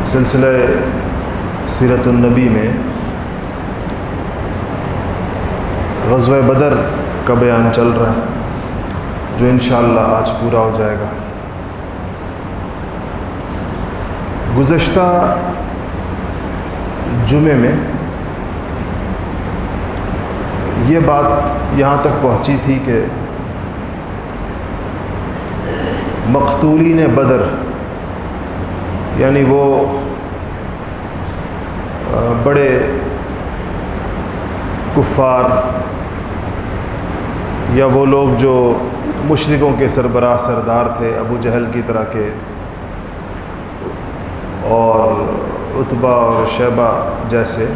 سلسلہ سیرت النبی میں غزوہ بدر کا بیان چل رہا ہے جو انشاءاللہ آج پورا ہو جائے گا۔ گزشتہ جمعے میں یہ بات یہاں تک پہنچی تھی کہ مقتولین بدر یعنی وہ بڑے کفار یا وہ لوگ جو مشرکوں کے سربراہ سردار تھے، ابو جہل کی طرح کے، اور عتبہ اور شیبہ جیسے،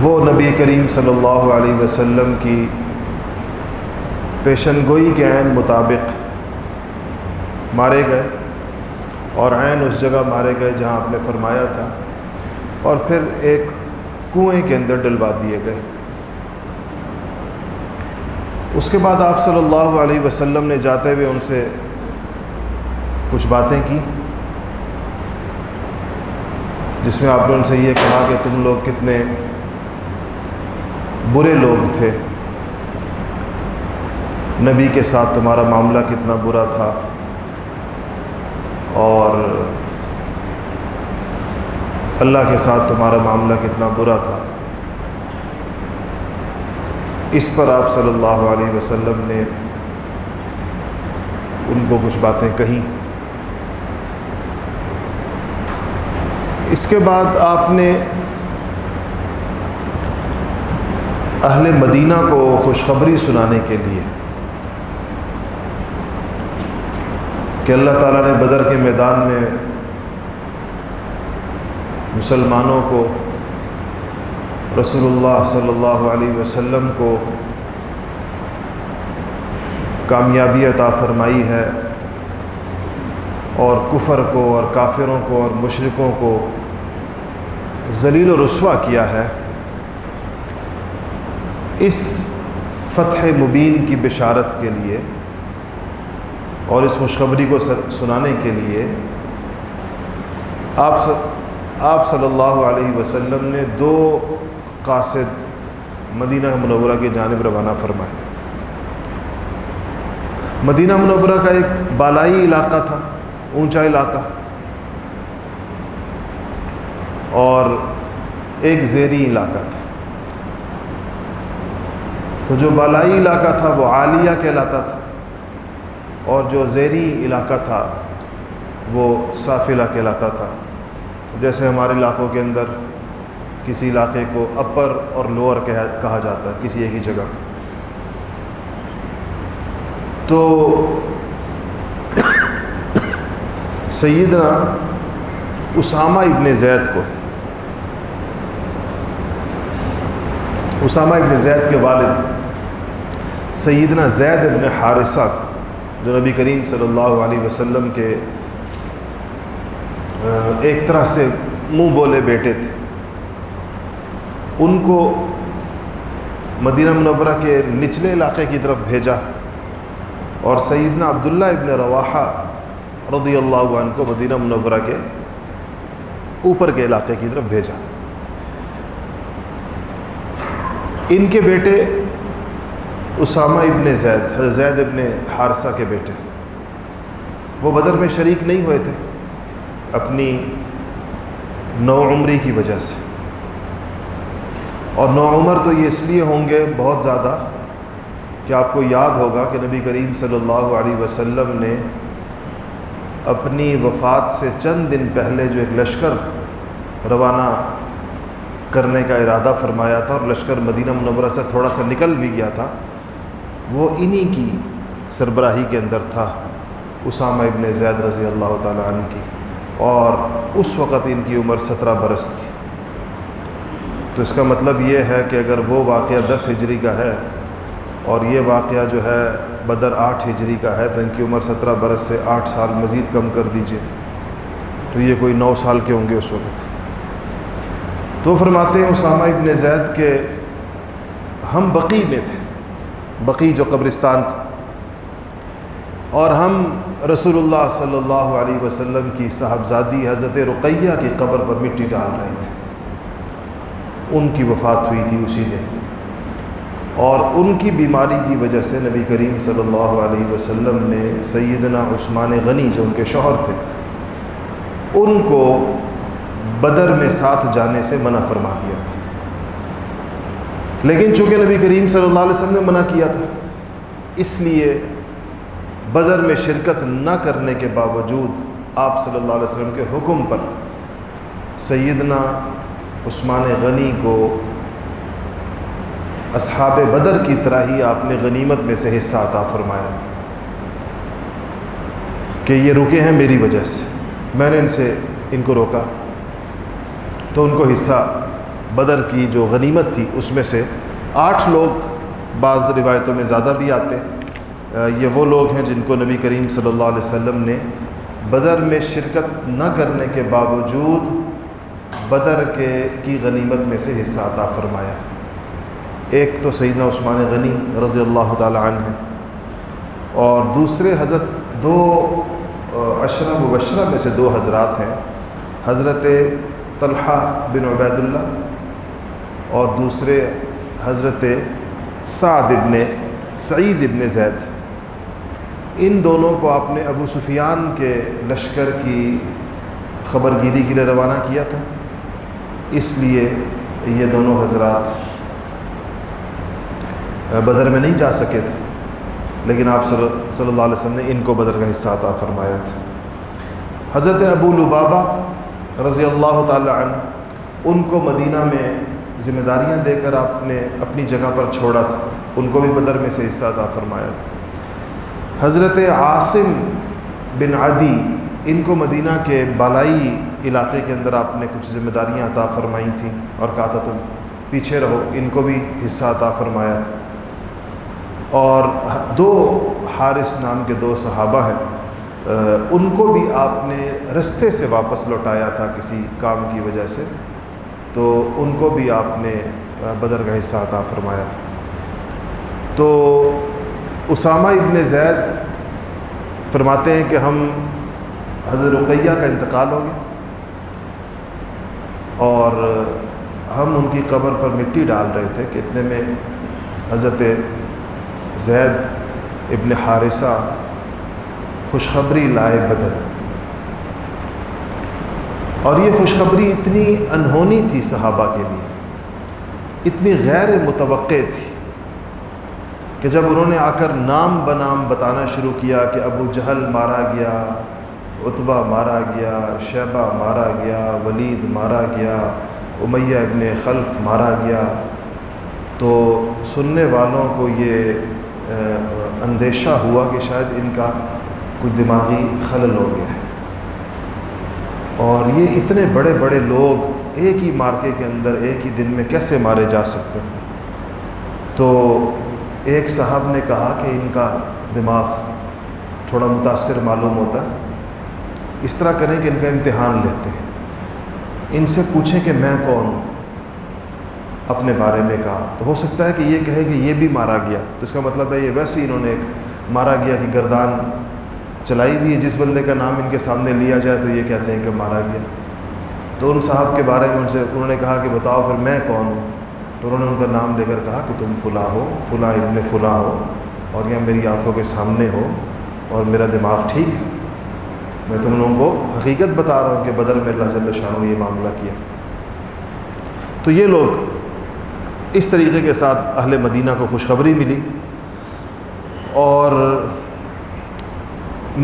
وہ نبی کریم صلی اللہ علیہ وسلم کی پیشن گوئی کے عین مطابق مارے گئے، اور عین اس جگہ مارے گئے جہاں آپ نے فرمایا تھا، اور پھر ایک کنویں کے اندر ڈلوا دیے گئے۔ اس کے بعد آپ صلی اللہ علیہ وسلم نے جاتے ہوئے ان سے کچھ باتیں کی، جس میں آپ نے ان سے یہ کہا کہ تم لوگ کتنے برے لوگ تھے، نبی کے ساتھ تمہارا معاملہ کتنا برا تھا، اور اللہ کے ساتھ تمہارا معاملہ کتنا برا تھا۔ اس پر آپ صلی اللہ علیہ وسلم نے ان کو کچھ باتیں کہیں۔ اس کے بعد آپ نے اہل مدینہ کو خوشخبری سنانے کے لیے کہ اللہ تعالیٰ نے بدر کے میدان میں مسلمانوں کو، رسول اللہ صلی اللہ علیہ وسلم کو کامیابی عطا فرمائی ہے، اور کفر کو اور کافروں کو اور مشرکوں کو ذلیل و رسوا کیا ہے۔ اس فتح مبین کی بشارت کے لیے اور اس خوشخبری کو سنانے کے لیے آپ صلی اللہ علیہ وسلم نے 2 قاصد مدینہ منورہ کی جانب روانہ فرمائے۔ مدینہ منورہ کا ایک بالائی علاقہ تھا، اونچا علاقہ، اور ایک زیری علاقہ تھا۔ تو جو بالائی علاقہ تھا وہ عالیہ کہلاتا تھا، اور جو زیری علاقہ تھا وہ سافلہ کہلاتا تھا۔ جیسے ہمارے علاقوں کے اندر کسی علاقے کو اپر اور لوور کہا جاتا ہے کسی ایک ہی جگہ۔ تو سیدنا اسامہ ابن زید کو، اسامہ ابن زید کے والد سیدنا زید ابن حارثہ، جو نبی کریم صلی اللہ علیہ وسلم کے ایک طرح سے منہ بولے بیٹے تھے، ان کو مدینہ منورہ کے نچلے علاقے کی طرف بھیجا، اور سیدنا عبداللہ ابن رواحہ رضی اللہ عنہ کو مدینہ منورہ کے اوپر کے علاقے کی طرف بھیجا۔ ان کے بیٹے اسامہ ابن زید، زید ابن حارثہ کے بیٹے، وہ بدر میں شریک نہیں ہوئے تھے اپنی نوعمری کی وجہ سے، اور نوعمر تو یہ اس لیے ہوں گے بہت زیادہ کہ آپ کو یاد ہوگا کہ نبی کریم صلی اللہ علیہ وسلم نے اپنی وفات سے چند دن پہلے جو ایک لشکر روانہ کرنے کا ارادہ فرمایا تھا، اور لشکر مدینہ منورہ سے تھوڑا سا نکل بھی گیا تھا، وہ انہی کی سربراہی کے اندر تھا، اسامہ ابن زید رضی اللہ تعالیٰ عنہ کی، اور اس وقت ان کی عمر 17 برس تھی۔ تو اس کا مطلب یہ ہے کہ اگر وہ واقعہ 10 ہجری کا ہے اور یہ واقعہ جو ہے بدر 8 ہجری کا ہے، تو ان کی عمر 17 برس سے 8 سال مزید کم کر دیجئے، تو یہ کوئی 9 سال کے ہوں گے اس وقت۔ تو فرماتے ہیں اسامہ ابن زید کہ ہم بقیع میں تھے، بقیع جو قبرستان تھا، اور ہم رسول اللہ صلی اللہ علیہ وسلم کی صاحبزادی حضرت رقیہ کی قبر پر مٹی ڈال رہے تھے. ان کی وفات ہوئی تھی اسی دن، اور ان کی بیماری کی وجہ سے نبی کریم صلی اللہ علیہ وسلم نے سیدنا عثمان غنی جو ان کے شوہر تھے ان کو بدر میں ساتھ جانے سے منع فرما دیا تھا. لیکن چونکہ نبی کریم صلی اللہ علیہ وسلم نے منع کیا تھا، اس لیے بدر میں شرکت نہ کرنے کے باوجود آپ صلی اللہ علیہ وسلم کے حکم پر سیدنا عثمان غنی کو اصحاب بدر کی طرح ہی آپ نے غنیمت میں سے حصہ عطا فرمایا تھا کہ یہ رکے ہیں میری وجہ سے، میں نے ان کو روکا، تو ان کو حصہ بدر کی جو غنیمت تھی اس میں سے 8 لوگ، بعض روایتوں میں زیادہ بھی آتے. یہ وہ لوگ ہیں جن کو نبی کریم صلی اللہ علیہ وسلم نے بدر میں شرکت نہ کرنے کے باوجود بدر کی غنیمت میں سے حصہ عطا فرمایا. ایک تو سیدنا عثمان غنی رضی اللہ تعالی عنہ ہیں، اور دوسرے حضرت 2 عشرہ مبشرہ میں سے 2 حضرات ہیں، حضرت طلحہ بن عبید اللہ اور دوسرے حضرت سعید ابن زید. ان دونوں کو آپ نے ابو سفیان کے لشکر کی خبرگیری کے لیے روانہ کیا تھا، اس لیے یہ دونوں حضرات بدر میں نہیں جا سکے تھے، لیکن آپ صلی اللہ علیہ وسلم نے ان کو بدر کا حصہ عطا فرمایا تھا. حضرت ابو لبابہ رضی اللہ تعالی عنہ، ان کو مدینہ میں ذمہ داریاں دے کر آپ نے اپنی جگہ پر چھوڑا تھا، ان کو بھی بدر میں سے حصہ عطا فرمایا تھا. حضرت عاصم بن عدی، ان کو مدینہ کے بالائی علاقے کے اندر آپ نے کچھ ذمہ داریاں عطا فرمائی تھیں اور کہا تھا تم پیچھے رہو، ان کو بھی حصہ عطا فرمایا تھا. اور 2 حارث نام کے 2 صحابہ ہیں، ان کو بھی آپ نے رستے سے واپس لوٹایا تھا کسی کام کی وجہ سے، تو ان کو بھی آپ نے بدر کا حصہ عطا فرمایا تھا. تو اسامہ ابن زید فرماتے ہیں کہ ہم حضرت رقیہ کا انتقال ہو گیا اور ہم ان کی قبر پر مٹی ڈال رہے تھے کہ اتنے میں حضرت زید ابن حارثہ خوشخبری لائے بدر. اور یہ خوشخبری اتنی انہونی تھی صحابہ کے لیے، اتنی غیر متوقع تھی کہ جب انہوں نے آ کر نام بنام بتانا شروع کیا کہ ابو جہل مارا گیا، عتبہ مارا گیا، شیبہ مارا گیا، ولید مارا گیا، امیہ ابن خلف مارا گیا، تو سننے والوں کو یہ اندیشہ ہوا کہ شاید ان کا کوئی دماغی خلل ہو گیا ہے. اور یہ اتنے بڑے بڑے لوگ ایک ہی مارکے کے اندر ایک ہی دن میں کیسے مارے جا سکتے ہیں؟ تو ایک صاحب نے کہا کہ ان کا دماغ تھوڑا متاثر معلوم ہوتا ہے، اس طرح کریں کہ ان کا امتحان لیتے ہیں، ان سے پوچھیں کہ میں کون ہوں، اپنے بارے میں کہا. تو ہو سکتا ہے کہ یہ کہے کہ یہ بھی مارا گیا، تو اس کا مطلب ہے یہ ویسے ہی انہوں نے ایک مارا گیا کی گردان چلائی ہوئی ہے، جس بندے کا نام ان کے سامنے لیا جائے تو یہ کہتے ہیں کہ مارا گیا. تو ان صاحب کے بارے میں انہوں نے کہا کہ بتاؤ پھر میں کون ہوں؟ تو انہوں نے ان کا نام لے کر کہا کہ تم فلاں ہو، فلاں ابن فلاں ہو، اور یہ میری آنکھوں کے سامنے ہو اور میرا دماغ ٹھیک ہے، میں تم لوگوں کو حقیقت بتا رہا ہوں کہ بدر میں اللہ جل شانہ نے یہ معاملہ کیا. تو یہ لوگ اس طریقے کے ساتھ اہل مدینہ کو خوشخبری ملی، اور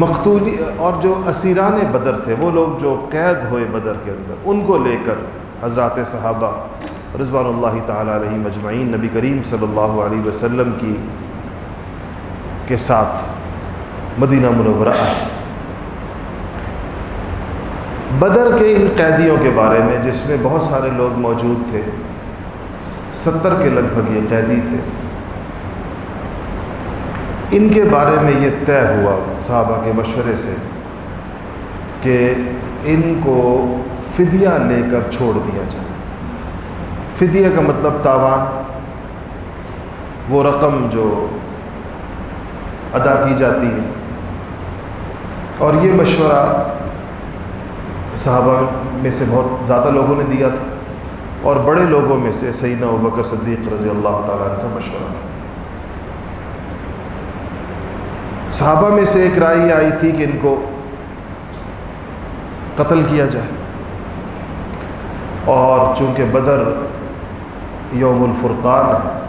مقتولی اور جو اسیران بدر تھے، وہ لوگ جو قید ہوئے بدر کے اندر، ان کو لے کر حضرات صحابہ رضوان اللہ تعالی علیہ مجمعین نبی کریم صلی اللہ علیہ وسلم کے ساتھ مدینہ منورہ آئے. بدر کے ان قیدیوں کے بارے میں، جس میں بہت سارے لوگ موجود تھے، 70 کے لگ بھگ یہ قیدی تھے، ان کے بارے میں یہ طے ہوا صحابہ کے مشورے سے کہ ان کو فدیہ لے کر چھوڑ دیا جائے. فدیہ کا مطلب تاوان، وہ رقم جو ادا کی جاتی ہے اور یہ مشورہ صحابہ میں سے بہت زیادہ لوگوں نے دیا تھا، اور بڑے لوگوں میں سے سیدنا ابوبکر صدیق رضی اللہ تعالیٰ عنہ کا مشورہ تھا۔ صحابہ میں سے ایک رائے یہ آئی تھی کہ ان کو قتل کیا جائے، اور چونکہ بدر یوم الفرقان ہے،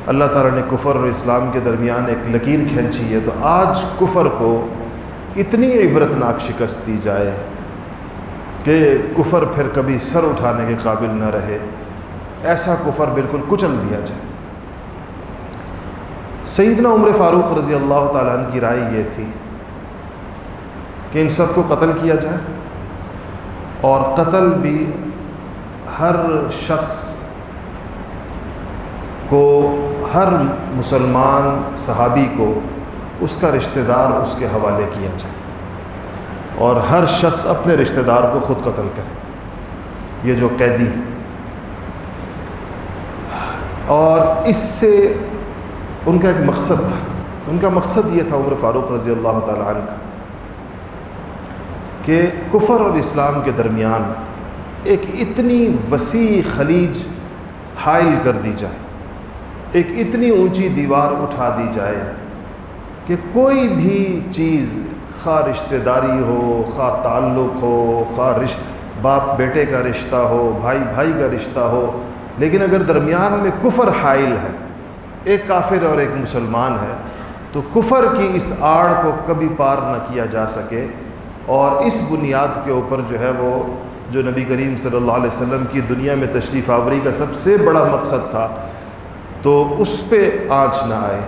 اللہ تعالیٰ نے کفر اور اسلام کے درمیان ایک لکیر کھینچی ہے، تو آج کفر کو اتنی عبرتناک شکست دی جائے کہ کفر پھر کبھی سر اٹھانے کے قابل نہ رہے، ایسا کفر بالکل کچل دیا جائے۔ سیدنا عمر فاروق رضی اللہ تعالیٰ عنہ کی رائے یہ تھی کہ ان سب کو قتل کیا جائے، اور قتل بھی ہر شخص کو، ہر مسلمان صحابی کو اس کا رشتہ دار اس کے حوالے کیا جائے، اور ہر شخص اپنے رشتہ دار کو خود قتل کرے، یہ جو قیدی ہے۔ اور اس سے ان کا ایک مقصد تھا، ان کا مقصد یہ تھا عمر فاروق رضی اللہ تعالیٰ عنہ کا، کہ کفر اور اسلام کے درمیان ایک اتنی وسیع خلیج حائل کر دی جائے، ایک اتنی اونچی دیوار اٹھا دی جائے کہ کوئی بھی چیز، خواہ رشتہ داری ہو، خواہ تعلق ہو، خواہ باپ بیٹے کا رشتہ ہو، بھائی بھائی کا رشتہ ہو، لیکن اگر درمیان میں کفر حائل ہے، ایک کافر اور ایک مسلمان ہے، تو کفر کی اس آڑ کو کبھی پار نہ کیا جا سکے۔ اور اس بنیاد کے اوپر جو ہے وہ جو نبی کریم صلی اللہ علیہ وسلم کی دنیا میں تشریف آوری کا سب سے بڑا مقصد تھا، تو اس پہ آنچ نہ آئے۔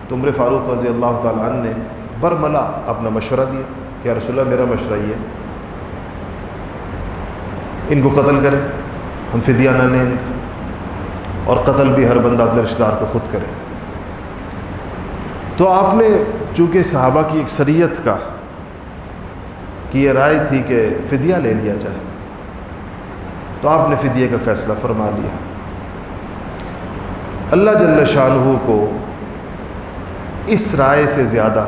تو عمر فاروق رضی اللہ تعالیٰ عنہ نے برملا اپنا مشورہ دیا کہ یا رسول اللہ، میرا مشورہ یہ ہے، ان کو قتل کریں، ہم فدیہ نہ لیں ان کا، اور قتل بھی ہر بندہ اپنے رشتہ دار کو خود کرے۔ تو آپ نے چونکہ صحابہ کی اکثریت کی یہ رائے تھی کہ فدیہ لے لیا جائے، تو آپ نے فدیے کا فیصلہ فرما لیا۔ اللہ جل شانہ کو اس رائے سے زیادہ،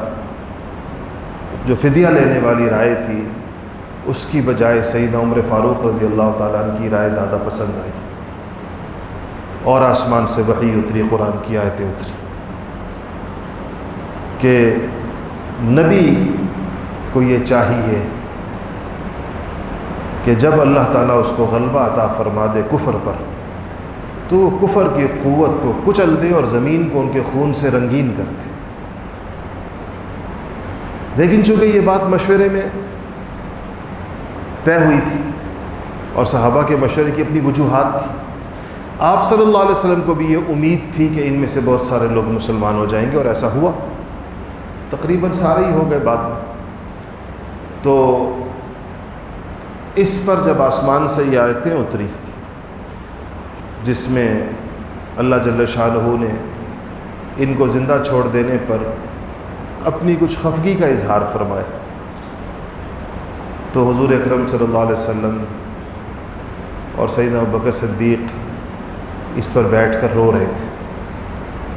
جو فدیہ لینے والی رائے تھی، اس کی بجائے سیدنا عمر فاروق رضی اللہ تعالیٰ عنہ کی رائے زیادہ پسند آئی، اور آسمان سے وحی اتری، قرآن کی آیتیں اتری کہ نبی کو یہ چاہیے کہ جب اللہ تعالیٰ اس کو غلبہ عطا فرما دے کفر پر، تو وہ کفر کی قوت کو کچل دے اور زمین کو ان کے خون سے رنگین کر دے۔ لیکن چونکہ یہ بات مشورے میں طے ہوئی تھی، اور صحابہ کے مشورے کی اپنی وجوہات تھی، آپ صلی اللہ علیہ وسلم کو بھی یہ امید تھی کہ ان میں سے بہت سارے لوگ مسلمان ہو جائیں گے، اور ایسا ہوا، تقریباً سارے ہی ہو گئے بعد میں۔ تو اس پر جب آسمان سے یہ آیتیں اتری جس میں اللہ جل شانہ نے ان کو زندہ چھوڑ دینے پر اپنی کچھ خفگی کا اظہار فرمایا، تو حضور اکرم صلی اللہ علیہ وسلم اور سیدنا ابوبکر صدیق اس پر بیٹھ کر رو رہے تھے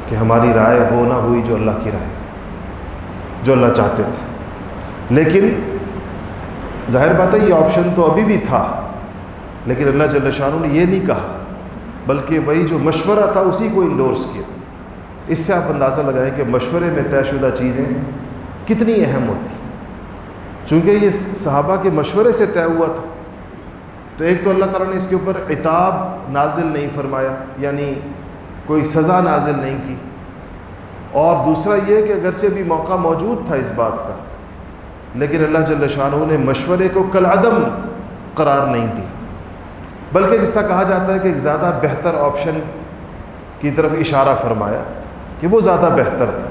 کہ ہماری رائے وہ نہ ہوئی جو اللہ کی رائے، جو اللہ چاہتے تھے۔ لیکن ظاہر بات ہے یہ آپشن تو ابھی بھی تھا، لیکن اللہ جل شانہ نے یہ نہیں کہا، بلکہ وہی جو مشورہ تھا اسی کو انڈورس کیا۔ اس سے آپ اندازہ لگائیں کہ مشورے میں طے شدہ چیزیں کتنی اہم ہوتی، چونکہ یہ صحابہ کے مشورے سے طے ہوا تھا۔ تو ایک تو اللہ تعالیٰ نے اس کے اوپر عتاب نازل نہیں فرمایا، یعنی کوئی سزا نازل نہیں کی، اور دوسرا یہ کہ اگرچہ بھی موقع موجود تھا اس بات کا، لیکن اللہ جل شانہ نے مشورے کو کالعدم قرار نہیں دیا، بلکہ جس طرح کہا جاتا ہے کہ ایک زیادہ بہتر آپشن کی طرف اشارہ فرمایا کہ وہ زیادہ بہتر تھا۔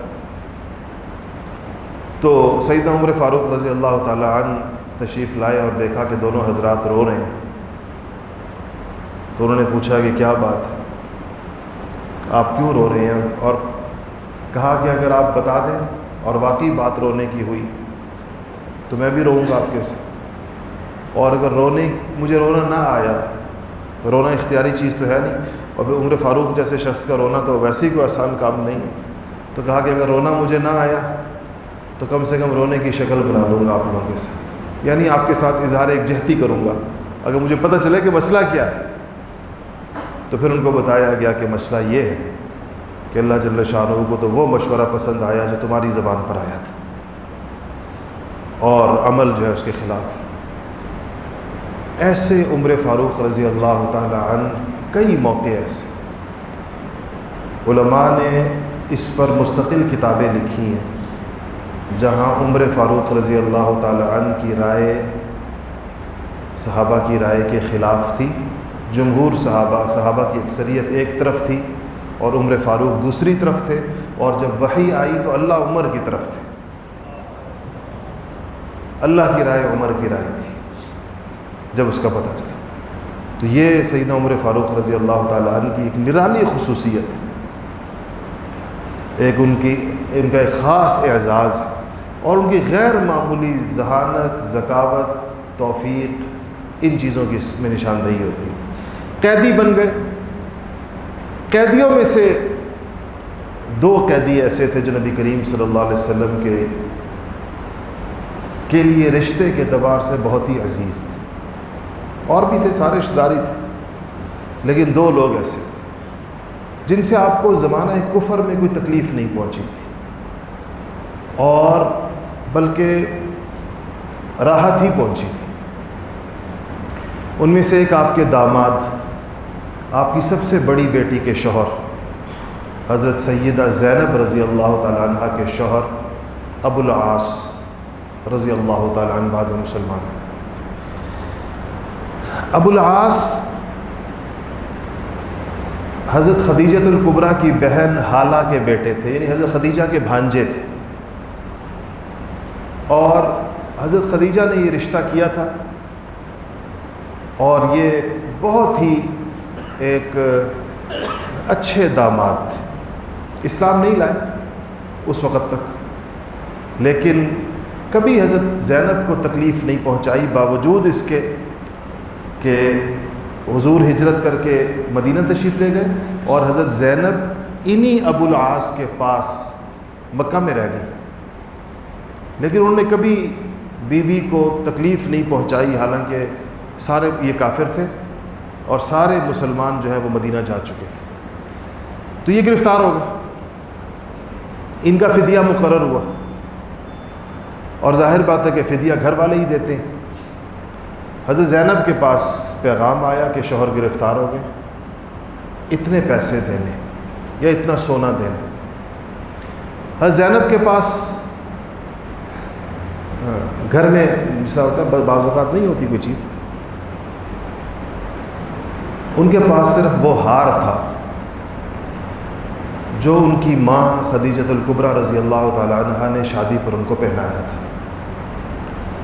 تو سیدنا عمر فاروق رضی اللہ تعالیٰ عنہ تشریف لائے اور دیکھا کہ دونوں حضرات رو رہے ہیں، تو انہوں نے پوچھا کہ کیا بات ہے، آپ کیوں رو رہے ہیں؟ اور کہا کہ اگر آپ بتا دیں اور واقعی بات رونے کی ہوئی تو میں بھی روؤں گا آپ کے ساتھ، اور اگر مجھے رونا نہ آیا، رونا اختیاری چیز تو ہے نہیں، اور عمر فاروق جیسے شخص کا رونا تو ویسے ہی کوئی آسان کام نہیں ہے، تو کہا کہ اگر رونا مجھے نہ آیا تو کم سے کم رونے کی شکل بنا لوں گا آپ لوگوں کے ساتھ، یعنی آپ کے ساتھ اظہار یکجہتی کروں گا اگر مجھے پتہ چلے کہ مسئلہ کیا ہے۔ تو پھر ان کو بتایا گیا کہ مسئلہ یہ ہے کہ اللہ جل شانہ کو تو وہ مشورہ پسند آیا جو تمہاری زبان پر آیا تھا، اور عمل جو ہے اس کے خلاف۔ ایسے عمر فاروق رضی اللہ تعالی عنہ کئی موقع ایسے علماء نے اس پر مستقل کتابیں لکھی ہیں جہاں عمر فاروق رضی اللہ تعالی عنہ کی رائے صحابہ کی رائے کے خلاف تھی، جمہور صحابہ کی اکثریت ایک طرف تھی اور عمر فاروق دوسری طرف تھے، اور جب وحی آئی تو اللہ عمر کی طرف تھے، اللہ کی رائے عمر کی رائے تھی جب اس کا پتہ چلا۔ تو یہ سیدنا عمر فاروق رضی اللہ تعالیٰ عنہ کی ایک نرالی خصوصیت ہے، ایک ان کا ایک خاص اعزاز ہے، اور ان کی غیر معمولی ذہانت، ذکاوت، توفیق، ان چیزوں کی اس میں نشاندہی ہوتی ہے۔ قیدی بن گئے، قیدیوں میں سے 2 قیدی ایسے تھے جو نبی کریم صلی اللہ علیہ وسلم کے لیے رشتے کے اعتبار سے بہت ہی عزیز تھے، اور بھی تھے، سارے رشتہ داری تھے، لیکن 2 لوگ ایسے تھے جن سے آپ کو زمانہ کفر میں کوئی تکلیف نہیں پہنچی تھی، اور بلکہ راحت ہی پہنچی تھی۔ ان میں سے ایک آپ کے داماد، آپ کی سب سے بڑی بیٹی کے شوہر حضرت سیدہ زینب رضی اللہ تعالیٰ عنہ کے شوہر ابو العاص رضی اللہ تعالیٰ عنہ بعد مسلمان۔ ابو العاص حضرت خدیجہ الکبریٰ کی بہن حالہ کے بیٹے تھے، یعنی حضرت خدیجہ کے بھانجے تھے، اور حضرت خدیجہ نے یہ رشتہ کیا تھا، اور یہ بہت ہی ایک اچھے داماد تھے۔ اسلام نہیں لائے اس وقت تک، لیکن کبھی حضرت زینب کو تکلیف نہیں پہنچائی، باوجود اس کے کہ حضور ہجرت کر کے مدینہ تشریف لے گئے، اور حضرت زینب انہی ابو العاص کے پاس مکہ میں رہ گئی، لیکن انہوں نے کبھی بیوی کو تکلیف نہیں پہنچائی، حالانکہ سارے یہ کافر تھے اور سارے مسلمان جو ہے وہ مدینہ جا چکے تھے۔ تو یہ گرفتار ہو گئے، ان کا فدیہ مقرر ہوا، اور ظاہر بات ہے کہ فدیہ گھر والے ہی دیتے ہیں۔ حضرت زینب کے پاس پیغام آیا کہ شوہر گرفتار ہو گئے، اتنے پیسے دینے یا اتنا سونا دینا۔ حضرت زینب کے پاس گھر میں جیسا ہوتا ہے بعض اوقات نہیں ہوتی کوئی چیز، ان کے پاس صرف وہ ہار تھا جو ان کی ماں خدیجہ الکبریٰ رضی اللہ تعالیٰ عنہا نے شادی پر ان کو پہنایا تھا۔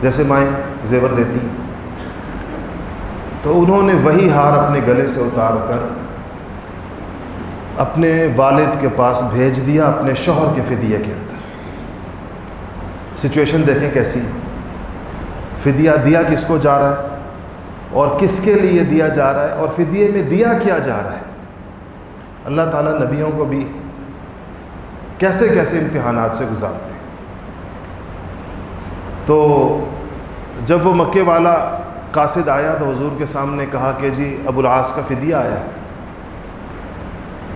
جیسے مائیں زیور دیتی، تو انہوں نے وہی ہار اپنے گلے سے اتار کر اپنے والد کے پاس بھیج دیا، اپنے شوہر کے فدیے کے اندر۔ سچویشن دیکھیں کیسی، فدیہ دیا کس کو جا رہا ہے اور کس کے لیے دیا جا رہا ہے، اور فدیے میں دیا کیا جا رہا ہے۔ اللہ تعالیٰ نبیوں کو بھی کیسے کیسے امتحانات سے گزارتے ہیں۔ تو جب وہ مکے والا قاصد آیا تو حضور کے سامنے کہا کہ جی ابو العاص کا فدیہ آیا ہے،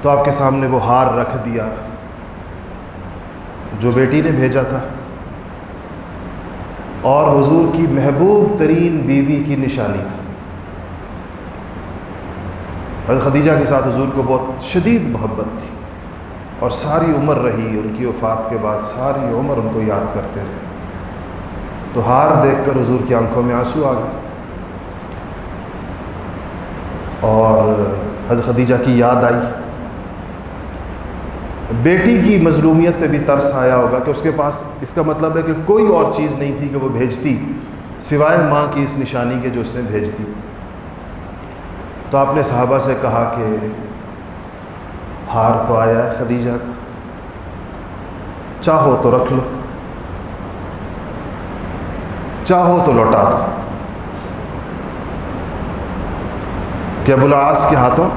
تو آپ کے سامنے وہ ہار رکھ دیا جو بیٹی نے بھیجا تھا، اور حضور کی محبوب ترین بیوی کی نشانی تھا۔ حضرت خدیجہ کے ساتھ حضور کو بہت شدید محبت تھی، اور ساری عمر رہی، ان کی وفات کے بعد ساری عمر ان کو یاد کرتے رہے۔ تو ہار دیکھ کر حضور کی آنکھوں میں آنسو آ گئے، اور حضرت خدیجہ کی یاد آئی۔ بیٹی کی مظلومیت پہ بھی ترس آیا ہوگا کہ اس کے پاس، اس کا مطلب ہے کہ کوئی اور چیز نہیں تھی کہ وہ بھیجتی سوائے ماں کی اس نشانی کے جو اس نے بھیج دی۔ تو آپ نے صحابہ سے کہا کہ ہار تو آیا ہے خدیجہ کا، چاہو تو رکھ لو، چاہو تو لوٹا دو، کہ ابو العاص کے ہاتھوں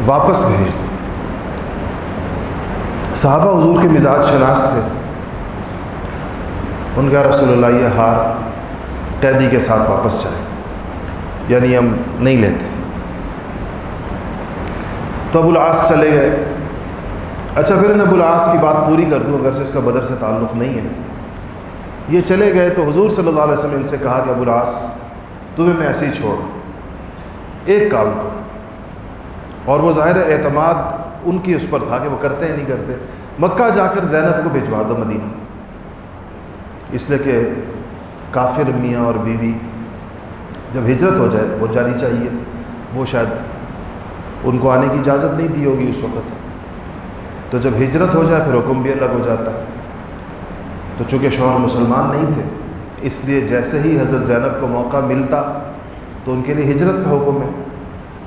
واپس بھیج دو۔ صحابہ حضور کے مزاج شناس تھے. ان کا رسول اللہ یہ ہار قیدی کے ساتھ واپس جائے، یعنی ہم نہیں لیتے. تو ابو العاص چلے گئے. اچھا پھر ابو العاص کی بات پوری کر دوں، اگرچہ اس کا بدر سے تعلق نہیں ہے. یہ چلے گئے تو حضور صلی اللہ علیہ وسلم ان سے کہا کہ ابو العاص تمہیں میں ایسے ہی چھوڑ، ایک کام کرو. اور وہ ظاہر اعتماد ان کی اس پر تھا کہ وہ کرتے ہیں نہیں کرتے. مکہ جا کر زینب کو بھجوا دو مدینہ، اس لیے کہ کافر میاں اور بیوی جب ہجرت ہو جائے وہ جانی چاہیے. وہ شاید ان کو آنے کی اجازت نہیں دی ہوگی اس وقت، تو جب ہجرت ہو جائے پھر حکم بھی الگ ہو جاتا ہے. تو چونکہ شوہر مسلمان نہیں تھے، اس لیے جیسے ہی حضرت زینب کو موقع ملتا تو ان کے لیے ہجرت کا حکم ہے.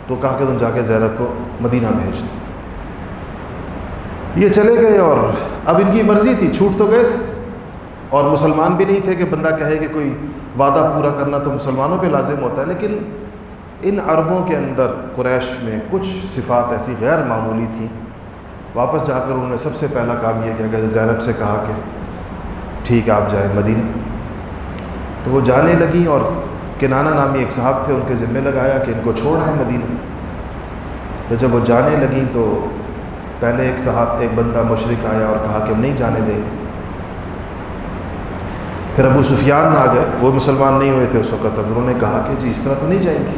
تو کہا کہ تم جا کے زینب کو مدینہ بھیج دو. یہ چلے گئے اور اب ان کی مرضی تھی، چھوٹ تو گئے تھے اور مسلمان بھی نہیں تھے کہ بندہ کہے کہ کوئی وعدہ پورا کرنا تو مسلمانوں پہ لازم ہوتا ہے. لیکن ان عربوں کے اندر قریش میں کچھ صفات ایسی غیر معمولی تھیں. واپس جا کر انہوں نے سب سے پہلا کام یہ کیا کہ زینب سے کہا کہ ٹھیک ہے آپ جائیں مدینہ. تو وہ جانے لگیں اور کنانہ نامی ایک صاحب تھے، ان کے ذمہ لگایا کہ ان کو چھوڑا ہے مدینہ. تو جب وہ جانے لگیں تو پہلے ایک بندہ مشرک آیا اور کہا کہ ہم نہیں جانے دیں گے. پھر ابو سفیان آ گئے، وہ مسلمان نہیں ہوئے تھے اس وقت تک. انہوں نے کہا کہ جی اس طرح تو نہیں جائیں گی.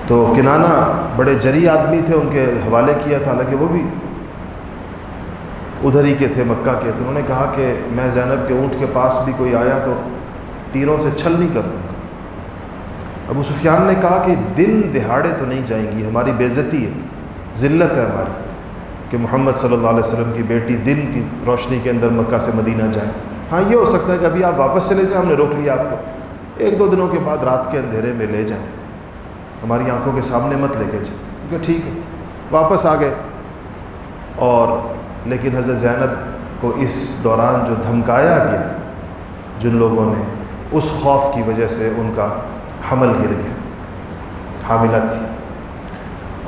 تو کنانہ بڑے جری آدمی تھے، ان کے حوالے کیا تھا، حالانکہ وہ بھی ادھر ہی کے تھے مکہ کے. تو انہوں نے کہا کہ میں زینب کے اونٹ کے پاس بھی کوئی آیا تو تیروں سے چھل نہیں کر دوں گا. ابو سفیان نے کہا کہ دن دہاڑے تو نہیں جائیں گی، ہماری بے عزتی ہے، ذلت ہے ہماری کہ محمد صلی اللہ علیہ وسلم کی بیٹی دن کی روشنی کے اندر مکہ سے مدینہ جائیں. ہاں یہ ہو سکتا ہے کہ ابھی آپ واپس چلے جائیں، ہم نے روک لیا آپ کو، 1-2 دنوں کے بعد رات کے اندھیرے میں لے جائیں، ہماری آنکھوں کے سامنے مت لے کے جائیں. کہ ٹھیک ہے. واپس آ گئے. اور لیکن حضرت زینب کو اس دوران جو دھمکایا گیا جن لوگوں نے، اس خوف کی وجہ سے ان کا حمل گر گیا، حاملہ تھی.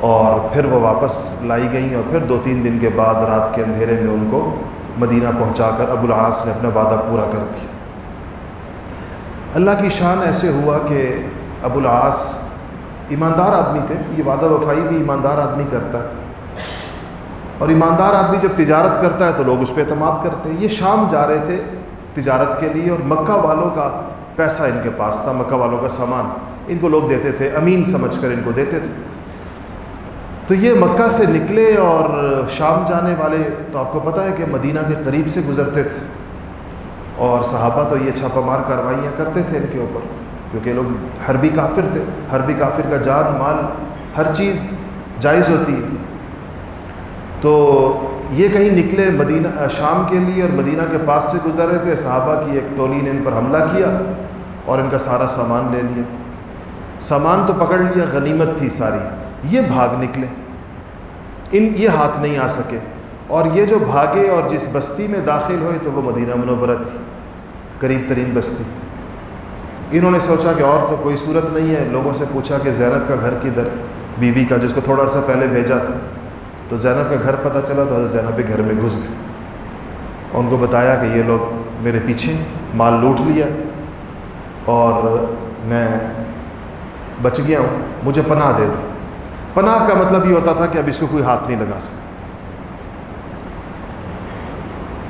اور پھر وہ واپس لائی گئیں اور پھر 2-3 دن کے بعد رات کے اندھیرے میں ان کو مدینہ پہنچا کر ابو العاص نے اپنا وعدہ پورا کر دیا. اللہ کی شان ایسے ہوا کہ ابو العاص ایماندار آدمی تھے. یہ وعدہ وفائی بھی ایماندار آدمی کرتا ہے، اور ایماندار آدمی جب تجارت کرتا ہے تو لوگ اس پہ اعتماد کرتے ہیں. یہ شام جا رہے تھے تجارت کے لیے اور مکہ والوں کا پیسہ ان کے پاس تھا، مکہ والوں کا سامان ان کو لوگ دیتے تھے، امین سمجھ کر ان کو دیتے تھے. تو یہ مکہ سے نکلے اور شام جانے والے تو آپ کو پتہ ہے کہ مدینہ کے قریب سے گزرتے تھے، اور صحابہ تو یہ چھاپہ مار کارروائیاں کرتے تھے ان کے اوپر، کیونکہ لوگ حربی کافر تھے. حربی کافر کا جان مال ہر چیز جائز ہوتی ہے. تو یہ کہیں نکلے مدینہ شام کے لیے اور مدینہ کے پاس سے گزر رہے تھے. صحابہ کی ایک ٹولی نے ان پر حملہ کیا اور ان کا سارا سامان لے لیا. سامان تو پکڑ لیا، غنیمت تھی ساری. یہ بھاگ نکلے، یہ ہاتھ نہیں آ سکے. اور یہ جو بھاگے اور جس بستی میں داخل ہوئے تو وہ مدینہ منورہ تھی، قریب ترین بستی. انہوں نے سوچا کہ اور تو کوئی صورت نہیں ہے. لوگوں سے پوچھا کہ زینب کا گھر کدھر، بیوی کا جس کو تھوڑا عرصہ پہلے بھیجا تھا. تو زینب کا گھر پتہ چلا تو حضرت زینب کے گھر میں گھس گئے اور ان کو بتایا کہ یہ لوگ میرے پیچھے مال لوٹ لیا اور میں بچ گیا ہوں، مجھے پناہ دے دو. پناہ کا مطلب یہ ہوتا تھا کہ اب اس کو کوئی ہاتھ نہیں لگا سکتا.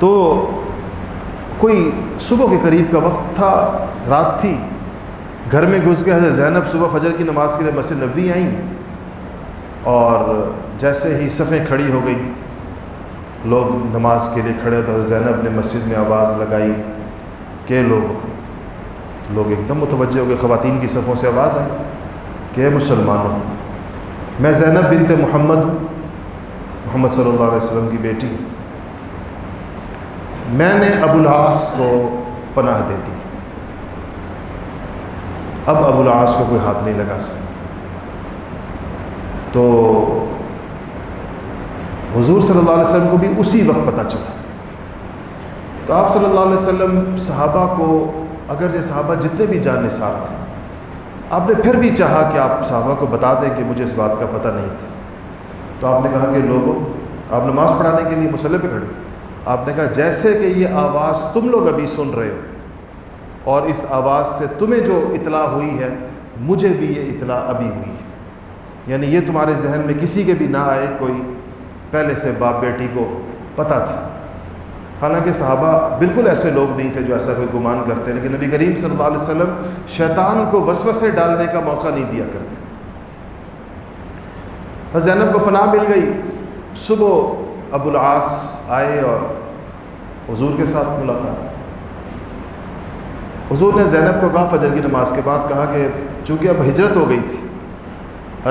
تو کوئی صبح کے قریب کا وقت تھا، رات تھی، گھر میں گھس گئے. حضرت زینب صبح فجر کی نماز کے لیے مسجد نبوی آئیں اور جیسے ہی صفیں کھڑی ہو گئی، لوگ نماز کے لیے کھڑے، تو حضرت زینب نے مسجد میں آواز لگائی کہ لوگ ایک دم متوجہ ہو گئے. خواتین کی صفوں سے آواز آئی کہ مسلمانوں، میں زینب بنت محمد ہوں، محمد صلی اللہ علیہ وسلم کی بیٹی. میں نے ابو العاص کو پناہ دے دی، اب ابو العاص کو کوئی ہاتھ نہیں لگا سکتا. تو حضور صلی اللہ علیہ وسلم کو بھی اسی وقت پتہ چلا. تو آپ صلی اللہ علیہ وسلم صحابہ کو، اگر یہ صحابہ جتنے بھی جان نثار تھے، آپ نے پھر بھی چاہا کہ آپ صحابہ کو بتا دیں کہ مجھے اس بات کا پتہ نہیں تھا. تو آپ نے کہا کہ لوگوں، آپ نماز پڑھانے کے لیے مصلی پہ کھڑے تھے. آپ نے کہا جیسے کہ یہ آواز تم لوگ ابھی سن رہے ہو اور اس آواز سے تمہیں جو اطلاع ہوئی ہے مجھے بھی یہ اطلاع ابھی ہوئی ہے. یعنی یہ تمہارے ذہن میں کسی کے بھی نہ آئے کوئی پہلے سے باپ بیٹی کو پتہ تھی. حالانکہ صحابہ بالکل ایسے لوگ نہیں تھے جو ایسا کوئی گمان کرتے, لیکن نبی کریم صلی اللہ علیہ وسلم شیطان کو وسوسے ڈالنے کا موقع نہیں دیا کرتے تھے. زینب کو پناہ مل گئی. صبح ابو العاص آئے اور حضور کے ساتھ ملاقات. حضور نے زینب کو کہا فجر کی نماز کے بعد کہا کہ چونکہ اب ہجرت ہو گئی تھی,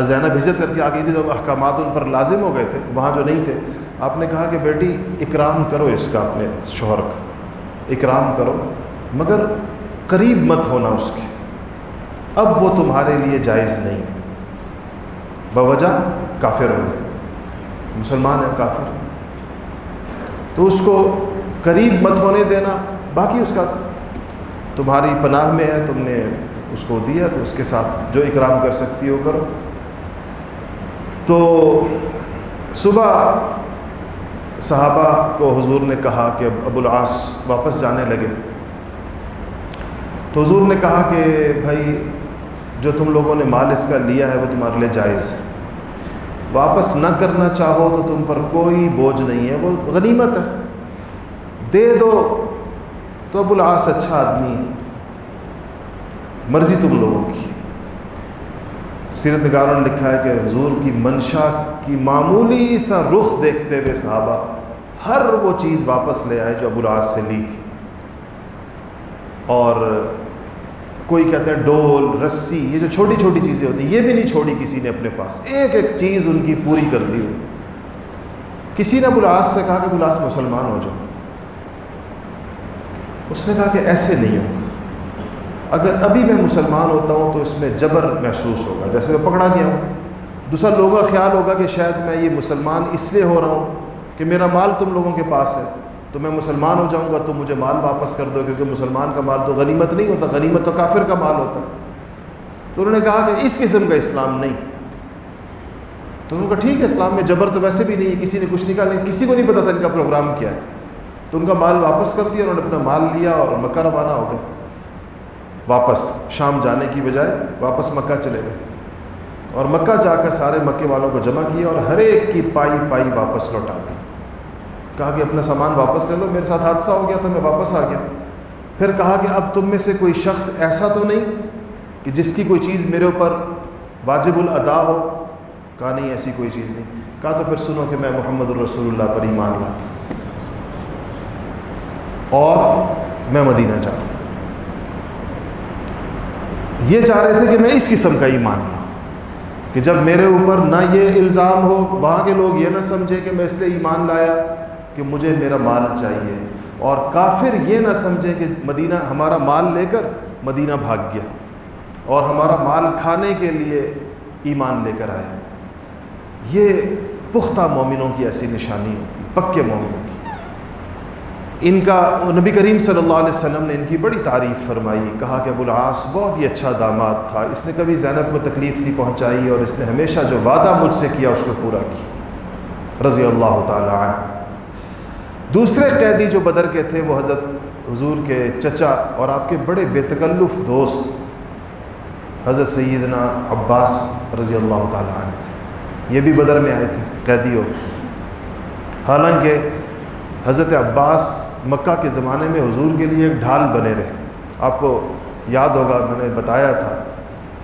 زینب ہجرت کر کے آ گئی تھی تو احکامات ان پر لازم ہو گئے تھے, وہاں جو نہیں تھے. آپ نے کہا کہ بیٹی اکرام کرو اس کا, اپنے شوہر کا اکرام کرو, مگر قریب مت ہونا اس کے, اب وہ تمہارے لیے جائز نہیں ہے بوجہ کافر ہونے. مسلمان ہے کافر, تو اس کو قریب مت ہونے دینا. باقی اس کا تمہاری پناہ میں ہے, تم نے اس کو دیا تو اس کے ساتھ جو اکرام کر سکتی ہو کرو. تو صبح صحابہ کو حضور نے کہا کہ ابو العاص واپس جانے لگے, تو حضور نے کہا کہ بھائی جو تم لوگوں نے مال اس کا لیا ہے وہ تمہارے لیے جائز ہے, واپس نہ کرنا چاہو تو تم پر کوئی بوجھ نہیں ہے, وہ غنیمت ہے, دے دو. تو ابو العاص اچھا آدمی ہے, مرضی تم لوگوں کی. سیرت نگاروں نے لکھا ہے کہ حضور کی منشا کی معمولی سا رخ دیکھتے ہوئے صحابہ ہر وہ چیز واپس لے آئے جو ابو العاص سے لی تھی. اور کوئی کہتا ہے ڈول, رسی, یہ جو چھوٹی چھوٹی چیزیں ہوتی ہیں یہ بھی نہیں چھوڑی کسی نے اپنے پاس, ایک ایک چیز ان کی پوری کر دی. کسی نے ابو العاص سے کہا کہ ابو العاص مسلمان ہو جاؤ. اس نے کہا کہ ایسے نہیں ہوگا, اگر ابھی میں مسلمان ہوتا ہوں تو اس میں جبر محسوس ہوگا, جیسے میں پکڑا گیا ہوں. دوسرا لوگوں کا خیال ہوگا کہ شاید میں یہ مسلمان اس لیے ہو رہا ہوں کہ میرا مال تم لوگوں کے پاس ہے, تو میں مسلمان ہو جاؤں گا تو مجھے مال واپس کر دو, کیونکہ مسلمان کا مال تو غنیمت نہیں ہوتا, غنیمت تو کافر کا مال ہوتا. تو انہوں نے کہا کہ اس قسم کا اسلام نہیں. تو انہوں نے کہا ٹھیک ہے, اسلام میں جبر تو ویسے بھی نہیں ہے, کسی نے کچھ نکالا, کسی کو نہیں پتا تھا ان کا پروگرام کیا ہے. تو ان کا مال واپس کر دیا, انہوں نے اپنا مال لیا اور مکہ روانہ ہو گئے. واپس شام جانے کی بجائے واپس مکہ چلے گئے, اور مکہ جا کر سارے مکے والوں کو جمع کیا اور ہر ایک کی پائی پائی واپس لوٹا دی. کہا کہ اپنا سامان واپس لے لو, میرے ساتھ حادثہ ہو گیا تھا میں واپس آ گیا. پھر کہا کہ اب تم میں سے کوئی شخص ایسا تو نہیں کہ جس کی کوئی چیز میرے اوپر واجب الادا ہو. کہا نہیں, ایسی کوئی چیز نہیں. کہا تو پھر سنو کہ میں محمد الرسول اللہ پر ایمان لاتا ہوں اور میں مدینہ جا رہا ہوں. یہ چاہ رہے تھے کہ میں اس قسم کا ایمان لاؤں کہ جب میرے اوپر نہ یہ الزام ہو, وہاں کے لوگ یہ نہ سمجھے کہ میں اس لیے ایمان لایا کہ مجھے میرا مال چاہیے, اور کافر یہ نہ سمجھے کہ مدینہ ہمارا مال لے کر مدینہ بھاگ گیا اور ہمارا مال کھانے کے لیے ایمان لے کر آیا. یہ پختہ مومنوں کی ایسی نشانی ہوتی, پکے مومنوں کی. ان کا نبی کریم صلی اللہ علیہ وسلم نے ان کی بڑی تعریف فرمائی, کہا کہ ابو العاص بہت ہی اچھا داماد تھا, اس نے کبھی زینب کو تکلیف نہیں پہنچائی اور اس نے ہمیشہ جو وعدہ مجھ سے کیا اس کو پورا کیا, رضی اللہ تعالی عنہ. دوسرے قیدی جو بدر کے تھے وہ حضرت حضور کے چچا اور آپ کے بڑے بے تکلف دوست حضرت سیدنا عباس رضی اللہ تعالی عنہ تھے. یہ بھی بدر میں آئے تھے قیدی ہو. حالانکہ حضرت عباس مکہ کے زمانے میں حضور کے لیے ایک ڈھال بنے رہے. آپ کو یاد ہوگا میں نے بتایا تھا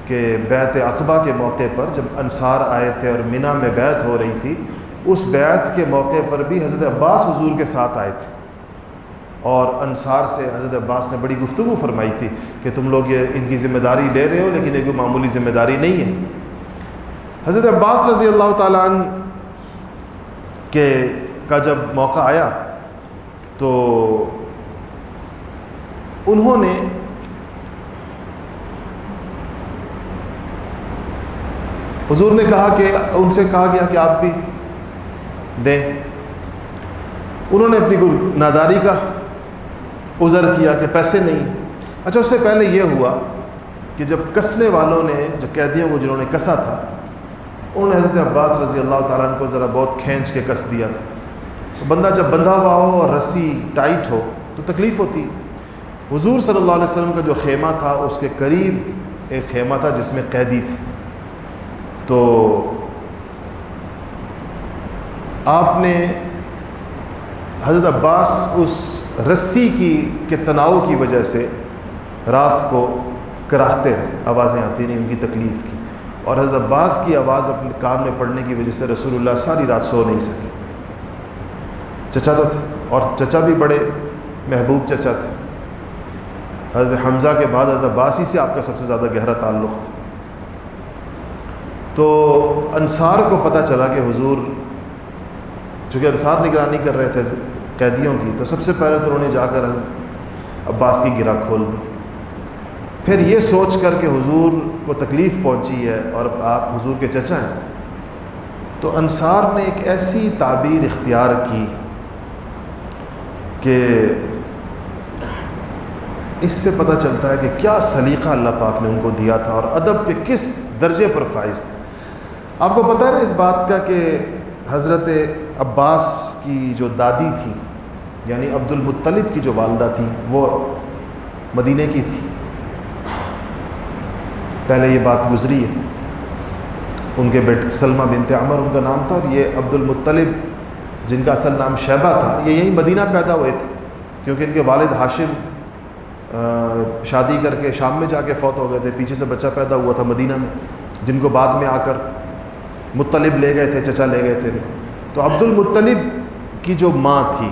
کہ بیعت عقبہ کے موقع پر جب انصار آئے تھے اور منی میں بیعت ہو رہی تھی, اس بیعت کے موقع پر بھی حضرت عباس حضور کے ساتھ آئے تھے, اور انصار سے حضرت عباس نے بڑی گفتگو فرمائی تھی کہ تم لوگ یہ ان کی ذمہ داری لے رہے ہو, لیکن یہ کوئی معمولی ذمہ داری نہیں ہے. حضرت عباس رضی اللہ تعالیٰ عنہ کا جب موقع آیا تو انہوں نے حضور نے کہا کہ ان سے کہا گیا کہ آپ بھی دیں. انہوں نے اپنی ناداری کا عذر کیا کہ پیسے نہیں ہیں. اچھا, اس سے پہلے یہ ہوا کہ جب کسنے والوں نے, جو قیدیوں کو جنہوں نے کسا تھا, انہوں نے حضرت عباس رضی اللہ تعالیٰ عنہ کو ذرا بہت کھینچ کے کس دیا تھا. تو بندہ جب بندھا ہوا ہو اور رسی ٹائٹ ہو تو تکلیف ہوتی. حضور صلی اللہ علیہ وسلم کا جو خیمہ تھا اس کے قریب ایک خیمہ تھا جس میں قیدی تھے. تو آپ نے حضرت عباس اس رسی کے تناؤ کی وجہ سے رات کو کراہتے رہے, آوازیں آتی نہیں ان کی تکلیف کی, اور حضرت عباس کی آواز اپنے کان میں پڑنے کی وجہ سے رسول اللہ ساری رات سو نہیں سکے. چچا تو تھے, اور چچا بھی بڑے محبوب چچا تھے. حضرت حمزہ کے بعد حضرت عباس ہی سے آپ کا سب سے زیادہ گہرا تعلق تھا. تو انصار کو پتہ چلا کہ حضور, چونکہ انصار نگرانی کر رہے تھے قیدیوں کی, تو سب سے پہلے تو انہوں نے جا کر حضرت عباس کی گرہ کھول دی. پھر یہ سوچ کر کہ حضور کو تکلیف پہنچی ہے اور آپ حضور کے چچا ہیں, تو انصار نے ایک ایسی تعبیر اختیار کی کہ اس سے پتہ چلتا ہے کہ کیا سلیقہ اللہ پاک نے ان کو دیا تھا اور ادب کے کس درجے پر فائز تھے. آپ کو پتہ ہے نا اس بات کا کہ حضرت عباس کی جو دادی تھی, یعنی عبد المطلب کی جو والدہ تھی, وہ مدینے کی تھی. پہلے یہ بات گزری ہے. ان کے بیٹے سلمہ بنت عمر ان کا نام تھا, اور یہ عبد المطلب جن کا اصل نام شیبہ تھا, یہ یہیں مدینہ پیدا ہوئے تھے, کیونکہ ان کے والد ہاشم شادی کر کے شام میں جا کے فوت ہو گئے تھے. پیچھے سے بچہ پیدا ہوا تھا مدینہ میں, جن کو بعد میں آ کر مطلب لے گئے تھے, چچا لے گئے تھے ان کو. تو عبد المطلب کی جو ماں تھی,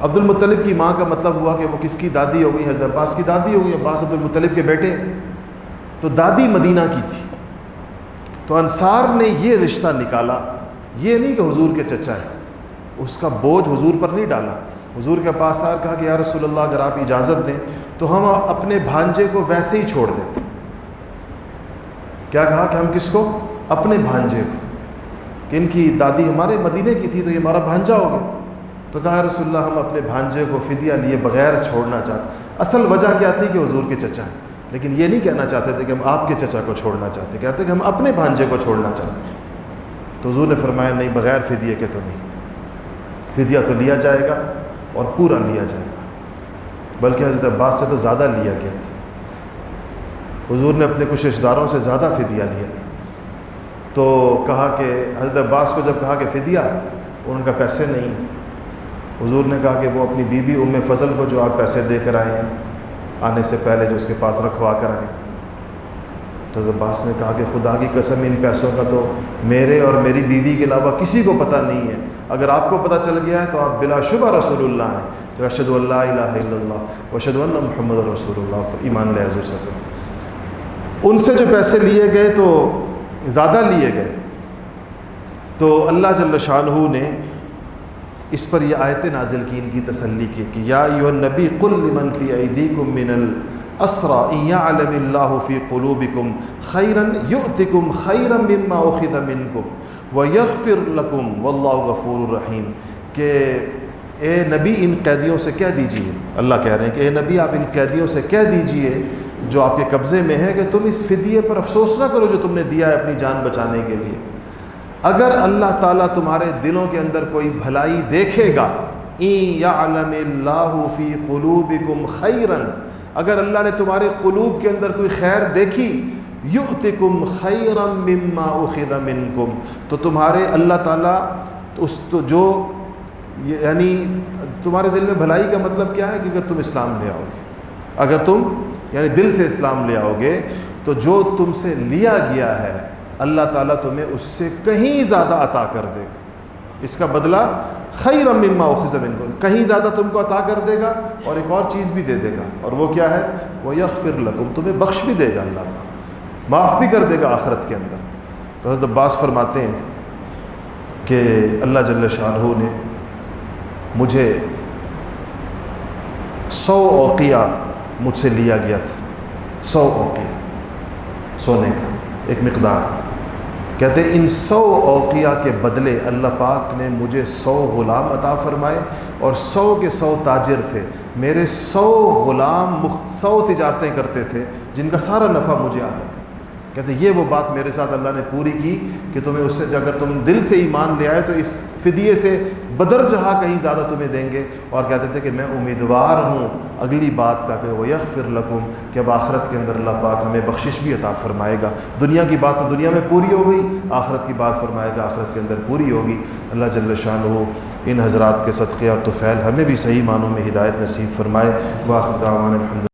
عبد المطلب کی ماں کا مطلب ہوا کہ وہ کس کی دادی ہو گئی؟ حضرت عباس کی دادی ہو گئی. عباس عبد المطلب کے بیٹے, تو دادی مدینہ کی تھی. تو انصار نے یہ رشتہ نکالا, یہ نہیں کہ حضور کے چچا ہے, اس کا بوجھ حضور پر نہیں ڈالا. حضور کے پاس آ کہا کہ یا رسول اللہ اگر آپ اجازت دیں تو ہم اپنے بھانجے کو ویسے ہی چھوڑ دیتے. کیا کہا کہ ہم کس کو؟ اپنے بھانجے کو, کہ ان کی دادی ہمارے مدینے کی تھی تو یہ ہمارا بھانجا ہو گیا. تو کہا رسول اللہ ہم اپنے بھانجے کو فدیہ لیے بغیر چھوڑنا چاہتے. اصل وجہ کیا تھی کہ حضور کے چچا ہیں, لیکن یہ نہیں کہنا چاہتے تھے کہ ہم آپ کے چچا کو چھوڑنا چاہتے, کہتے کہ ہم اپنے بھانجے کو چھوڑنا چاہتے. تو حضور نے فرمایا نہیں, بغیر فدیے کے تو نہیں, فدیہ تو لیا جائے گا اور پورا لیا جائے گا, بلکہ حضرت عباس سے تو زیادہ لیا گیا تھا. حضور نے اپنے کچھ رشتہ داروں سے زیادہ فدیہ لیا تھا. تو کہا کہ حضرت عباس کو جب کہا کہ فدیہ, ان کا پیسے نہیں ہیں. حضور نے کہا کہ وہ اپنی بیوی ام فضل کو جو آپ پیسے دے کر آئے ہیں آنے سے پہلے, جو اس کے پاس رکھوا کر آئے. تو حضرت عباس نے کہا کہ خدا کی قسم ان پیسوں کا تو میرے اور میری بیوی کے علاوہ کسی کو پتہ نہیں ہے. اگر آپ کو پتہ چل گیا ہے تو آپ بلا شبہ رسول اللہ ہیں. تو اشہد ان لا الہ الا اللہ و اشہد ان محمد رسول اللہ, ایمان لے حضور صلی اللہ علیہ وسلم. ان سے جو پیسے لیے گئے تو زیادہ لیے گئے, تو اللہ جل شانہ نے اس پر یہ آیتیں نازل کی ان کی تسلی کی کہ یا ایھا النبی قل لمن فی ایدیکم من الاسری ان یعلم اللہ فی قلوبکم خیرا یؤتکم خیرا مما اخذ منکم ویغفر لکم واللہ غفور رحیم. کہ اے نبی ان قیدیوں سے کہہ دیجئے, اللہ کہہ رہے ہیں کہ اے نبی آپ ان قیدیوں سے کہہ دیجئے جو آپ کے قبضے میں ہے کہ تم اس فدیے پر افسوس نہ کرو جو تم نے دیا ہے اپنی جان بچانے کے لیے. اگر اللہ تعالیٰ تمہارے دلوں کے اندر کوئی بھلائی دیکھے گا, ان یعلم اللہ فی قلوبکم خیرا, اگر اللہ نے تمہارے قلوب کے اندر کوئی خیر دیکھی, یؤتکم خیرا مما اخذ منکم, تو تمہارے اللہ تعالیٰ تو جو یعنی تمہارے دل میں بھلائی کا مطلب کیا ہے کہ اگر تم اسلام لے آؤ گے, اگر تم یعنی دل سے اسلام لے آؤ گے, تو جو تم سے لیا گیا ہے اللہ تعالیٰ تمہیں اس سے کہیں زیادہ عطا کر دے گا. اس کا بدلہ خیرا مما اخذ منکم, کہیں زیادہ تم کو عطا کر دے گا, اور ایک اور چیز بھی دے دے گا, اور وہ کیا ہے؟ وَيَغْفِرْ لَكُمْ, تمہیں بخش بھی دے گا, اللہ پاک معاف بھی کر دے گا آخرت کے اندر. تو حضرت عباس فرماتے ہیں کہ اللہ جل شانہ نے مجھے 100 اوقیہ مجھ سے لیا گیا تھا, 100 اوقیہ سونے کا ایک مقدار. کہتے ہیں ان 100 اوقیہ کے بدلے اللہ پاک نے مجھے 100 غلام عطا فرمائے, اور 100 کے 100 تاجر تھے. میرے 100 غلام 100 تجارتیں کرتے تھے جن کا سارا نفع مجھے آتا تھا. کہتے ہیں یہ وہ بات میرے ساتھ اللہ نے پوری کی کہ تمہیں اس سے اگر تم دل سے ایمان لے آئے تو اس فدیے سے بدر جہاں کہیں زیادہ تمہیں دیں گے. اور کہتے تھے کہ میں امیدوار ہوں اگلی بات کا کہ وہ یغفر لکم، کہ اب آخرت کے اندر اللہ پاک ہمیں بخشش بھی عطا فرمائے گا. دنیا کی بات تو دنیا میں پوری ہو گئی، آخرت کی بات فرمائے گا آخرت کے اندر پوری ہوگی. اللہ جل شانہ ان حضرات کے صدقے اور طفیل ہمیں بھی صحیح معنوں میں ہدایت نصیب فرمائے. وآخر دعوانا الحمد